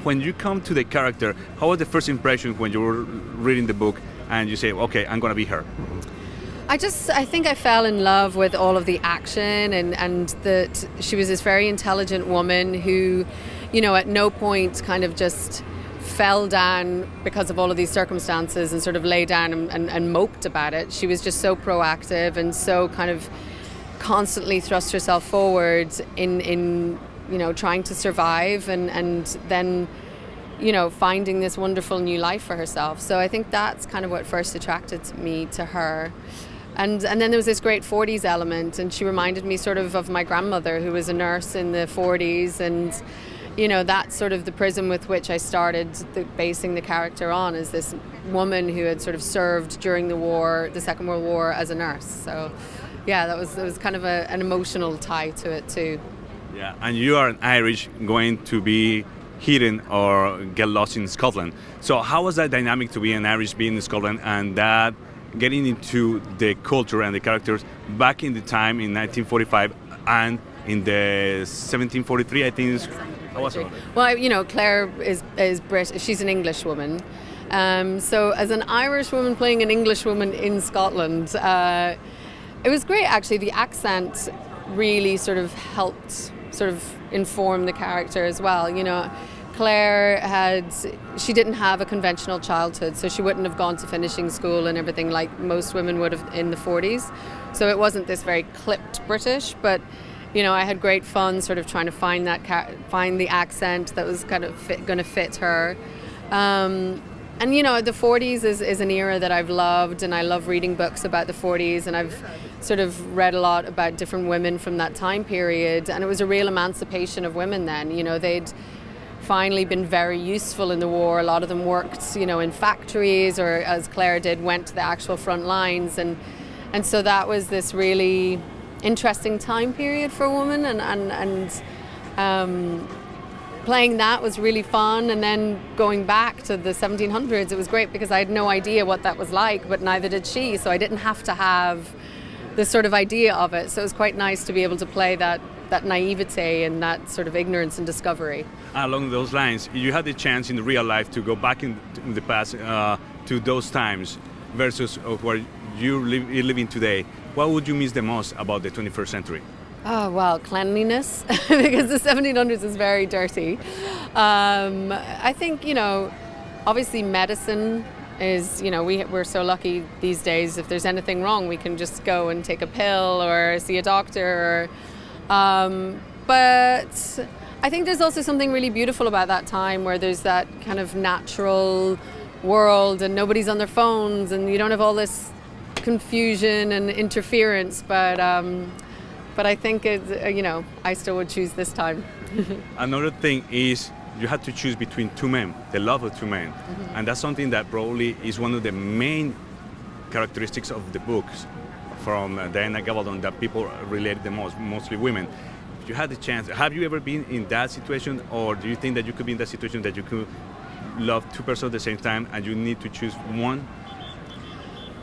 when you come to the character, how was the first impression when you were reading the book and you say, okay, I'm going to be her? I think I fell in love with all of the action and that she was this very intelligent woman who, at no point kind of just fell down because of all of these circumstances and sort of lay down and moped about it. She was just so proactive and so kind of constantly thrust herself forward in trying to survive and then finding this wonderful new life for herself. So I think that's kind of what first attracted me to her. And then there was this great 40s element, and she reminded me sort of my grandmother, who was a nurse in the 40s, and that's sort of the prism with which I started basing the character on, is this woman who had sort of served during the Second World War as a nurse. So yeah, it was kind of an emotional tie to it too. Yeah, and you are an Irish going to be hidden or get lost in Scotland. So how was that dynamic to be an Irish being in Scotland and that getting into the culture and the characters back in the time in 1945 and in the 1743, I think. Well, Claire is British. She's an English woman. So as an Irish woman playing an English woman in Scotland, it was great actually. The accent really sort of helped sort of inform the character as well. Claire she didn't have a conventional childhood, so she wouldn't have gone to finishing school and everything like most women would have in the 40s. So it wasn't this very clipped British, but I had great fun sort of trying to find the accent that was kind of going to fit her. And the 40s is an era that I've loved, and I love reading books about the 40s, and I've sort of read a lot about different women from that time period, and it was a real emancipation of women then. They'd finally been very useful in the war. A lot of them worked, in factories, or as Claire did, went to the actual front lines, and so that was this really interesting time period for a woman, and playing that was really fun. And then going back to the 1700s, it was great because I had no idea what that was like, but neither did she, so I didn't have to have this sort of idea of it. So it was quite nice to be able to play that naivete and that sort of ignorance and discovery. Along those lines, you had the chance in real life to go back in the past to those times versus where you're living today. What would you miss the most about the 21st century? Oh, well, cleanliness, because the 1700s is very dirty. I think, obviously medicine is, we're so lucky these days. If there's anything wrong, we can just go and take a pill or see a doctor. But I think there's also something really beautiful about that time where there's that kind of natural world and nobody's on their phones and you don't have all this confusion and interference. But I think I still would choose this time. Another thing is you had to choose between two men, the love of two men. Mm-hmm. And that's something that probably is one of the main characteristics of the books from Diana Gabaldon that people relate the most, mostly women. If you had the chance, have you ever been in that situation, or do you think that you could be in that situation that you could love two persons at the same time and you need to choose one?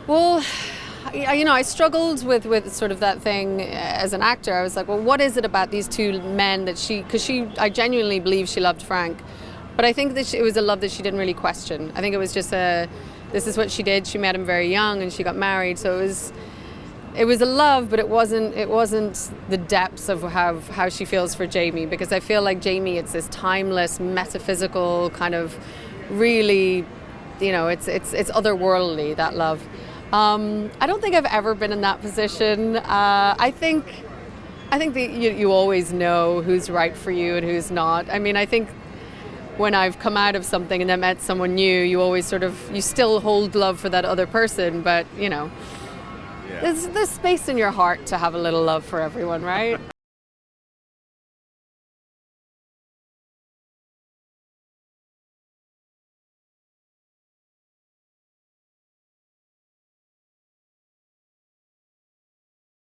Well, I struggled with sort of that thing as an actor. I was like, well, what is it about these two men that I genuinely believe she loved Frank, but I think that it was a love that she didn't really question. I think it was just this is what she did. She met him very young and she got married, so it was a love, but it wasn't the depths of how she feels for Jamie, because I feel like Jamie, it's this timeless, metaphysical kind of really, it's otherworldly, that love. I don't think I've ever been in that position. I think that you always know who's right for you and who's not. I mean, I think when I've come out of something and then met someone new, you always you still hold love for that other person, but, there's space in your heart to have a little love for everyone, right?